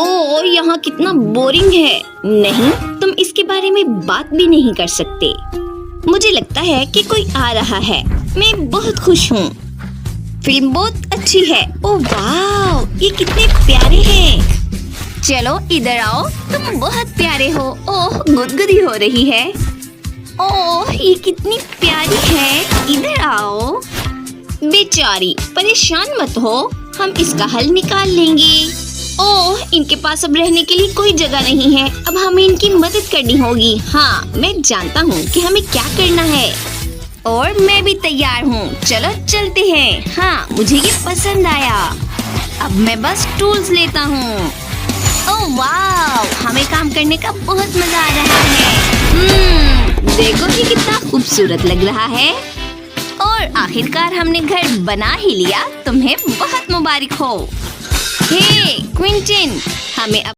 ओ, यहाँ कितना बोरिंग है। नहीं, तुम इसके बारे में बात भी नहीं कर सकते। मुझे लगता है कि कोई आ रहा है। मैं बहुत खुश हूँ। फिल्म बहुत अच्छी है। ओह वाह, ये कितने प्यारे हैं। चलो इधर आओ, तुम बहुत प्यारे हो। ओह, गुदगुदी हो रही है। ओह, ये कितनी प्यारी है। इधर आओ। बेचारी, परेशान मत हो, हम इसका हल निकाल लेंगे। ओह, इनके पास अब रहने के लिए कोई जगह नहीं है। अब हमें इनकी मदद करनी होगी। हाँ, मैं जानता हूँ कि हमें क्या करना है और मैं भी तैयार हूँ। चलो चलते हैं। हाँ, मुझे ये पसंद आया। अब मैं बस टूल्स लेता हूँ। ओह वाह, हमें काम करने का बहुत मजा आ रहा है। देखो कि कितना खूबसूरत लग रहा है। और आखिरकार हमने घर बना ही लिया। तुम्हें बहुत मुबारक हो। हे क्विंटिन, हमें